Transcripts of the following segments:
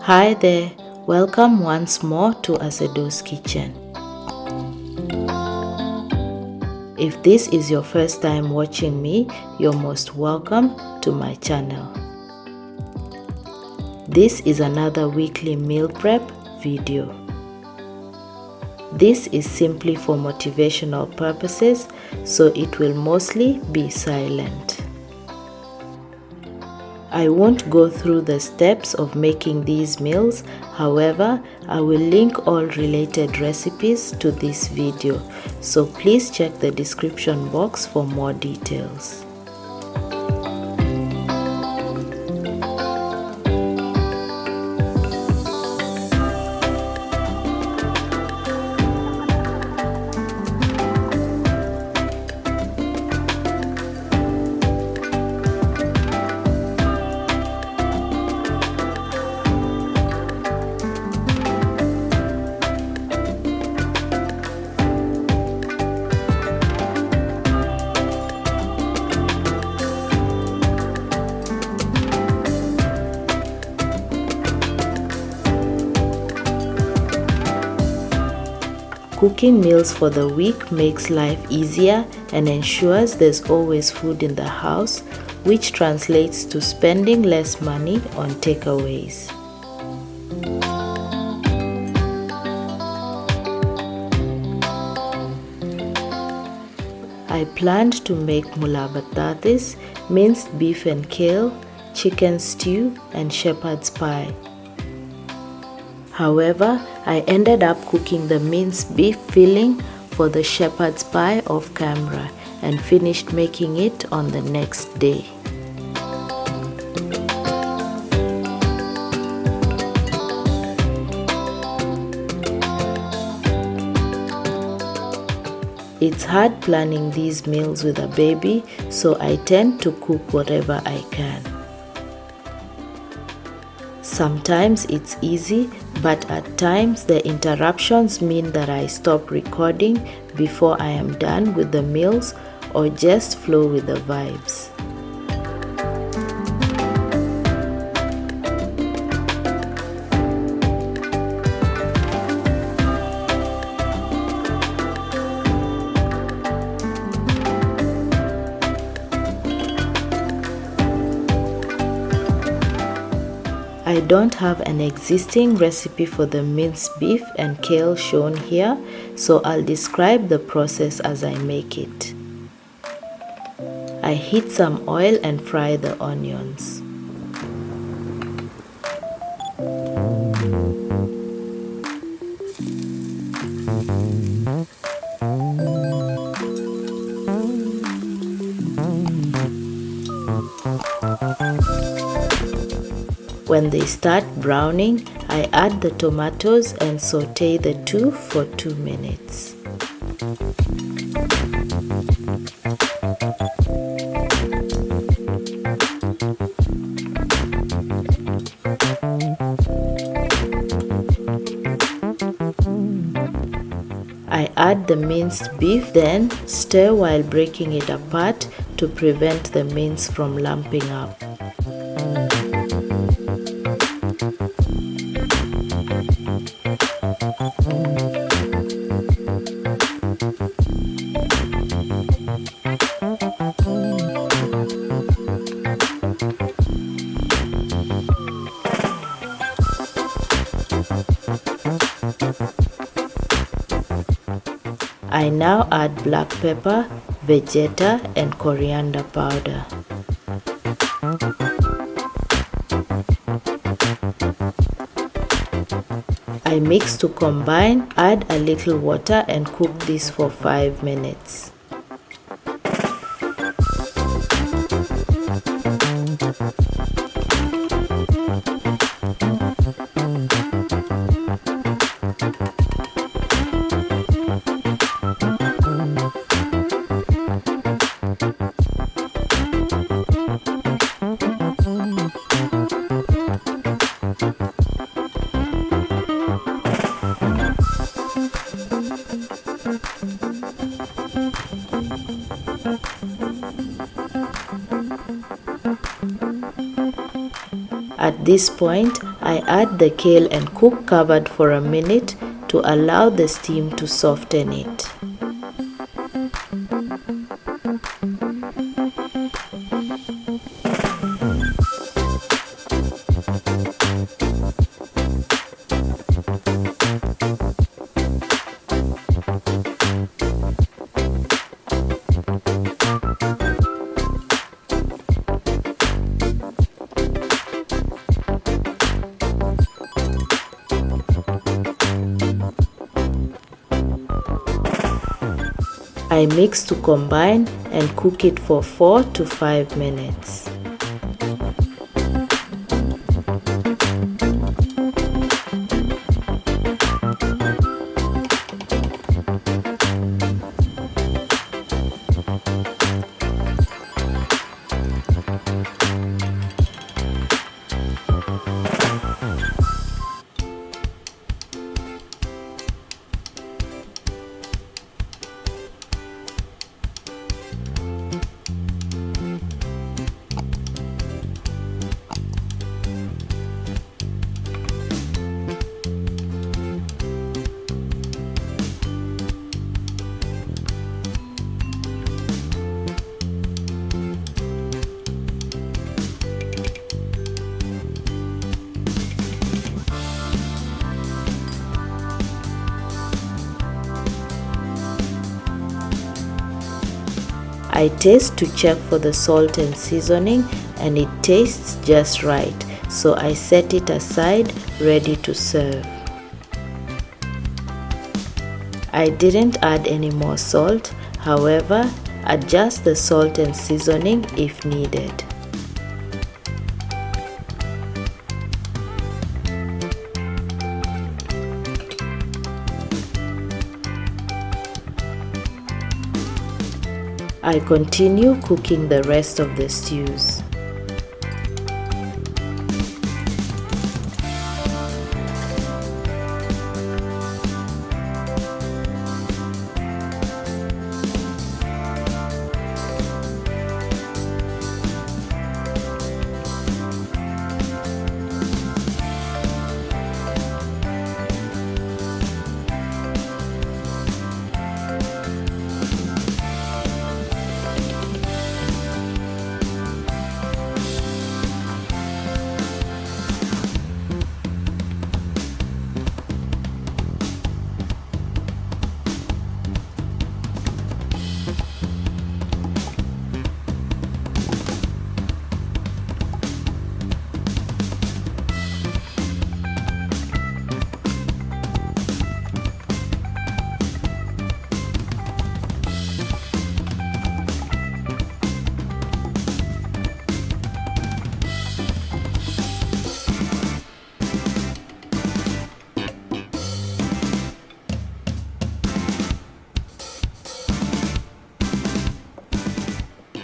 Hi there, welcome once more to Asedo's Kitchen. If this is your first time watching me, you're most welcome to my channel. This is another weekly meal prep video. This is simply for motivational purposes, so it will mostly be silent. I won't go through the steps of making these meals, however, I will link all related recipes to this video, so please check the description box for more details. Cooking meals for the week makes life easier and ensures there's always food in the house, which translates to spending less money on takeaways. I planned to make mula batatis, minced beef and kale, chicken stew, and shepherd's pie. However, I ended up cooking the minced beef filling for the shepherd's pie off camera and finished making it on the next day. It's hard planning these meals with a baby, so I tend to cook whatever I can. Sometimes it's easy, but at times the interruptions mean that I stop recording before I am done with the meals or just flow with the vibes. I don't have an existing recipe for the minced beef and kale shown here, so I'll describe the process as I make it. I heat some oil and fry the onions. When they start browning, I add the tomatoes and saute the two for 2 minutes. I add the minced beef, then stir while breaking it apart to prevent the mince from lumping up. I now add black pepper, vegeta, and coriander powder. I mix to combine, add a little water and cook this for 5 minutes. At this point, I add the kale and cook covered for a minute to allow the steam to soften it. I mix to combine and cook it for 4 to 5 minutes. I taste to check for the salt and seasoning, and it tastes just right, so I set it aside ready to serve. I didn't add any more salt, however, adjust the salt and seasoning if needed. I continue cooking the rest of the stews.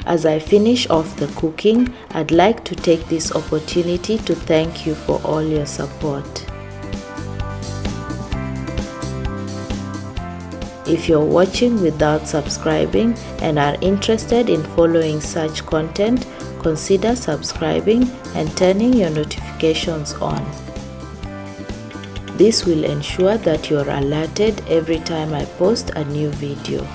As I finish off the cooking, I'd like to take this opportunity to thank you for all your support. If you're watching without subscribing and are interested in following such content, consider subscribing and turning your notifications on. This will ensure that you're alerted every time I post a new video.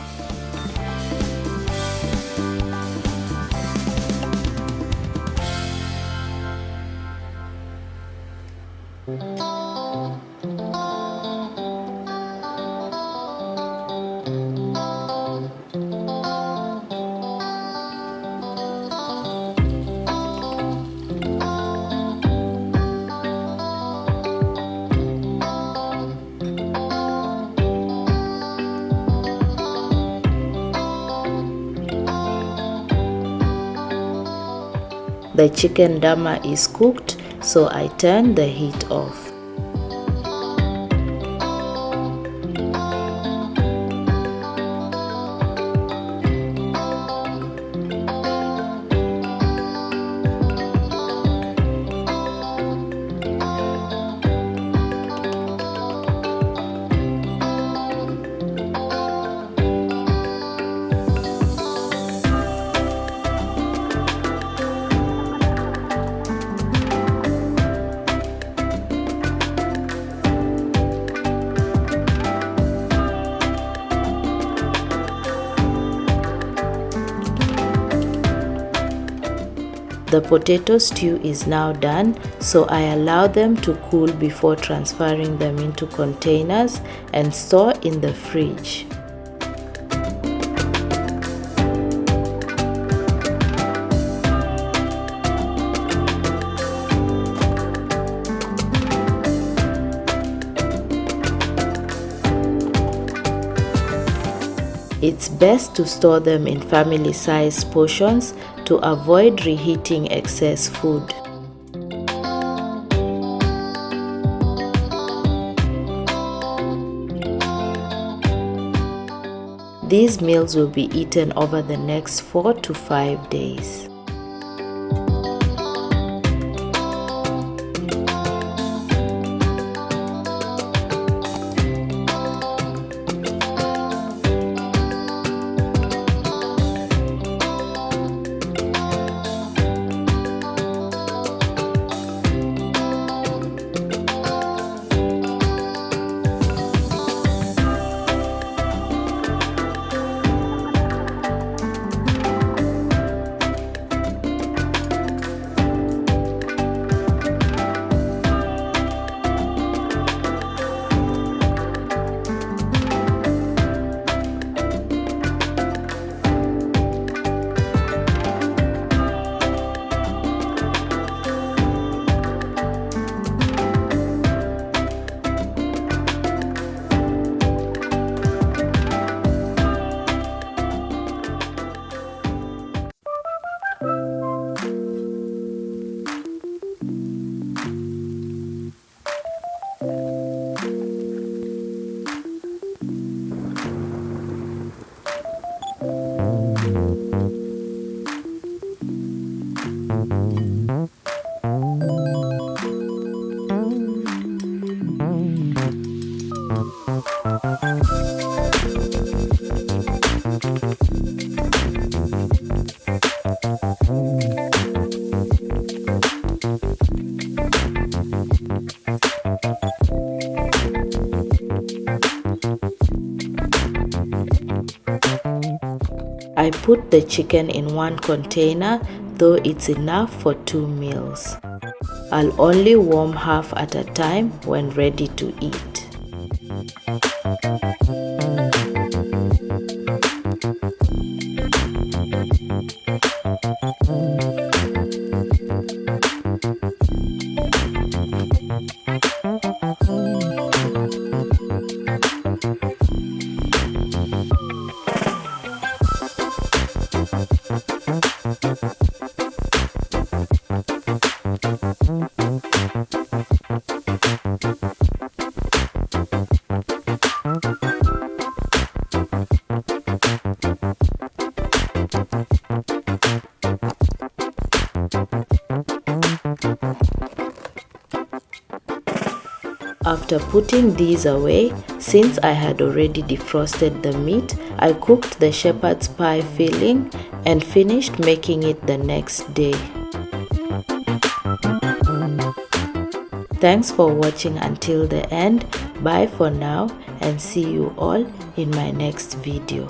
The chicken dama is cooked, so I turn the heat off. The potato stew is now done, so I allow them to cool before transferring them into containers and store in the fridge. It's best to store them in family-sized portions to avoid reheating excess food. These meals will be eaten over the next 4 to 5 days. I put the chicken in one container, though it's enough for 2 meals. I'll only warm half at a time when ready to eat. After putting these away, since I had already defrosted the meat, I cooked the shepherd's pie filling and finished making it the next day. Thanks for watching until the end. Bye for now and see you all in my next video.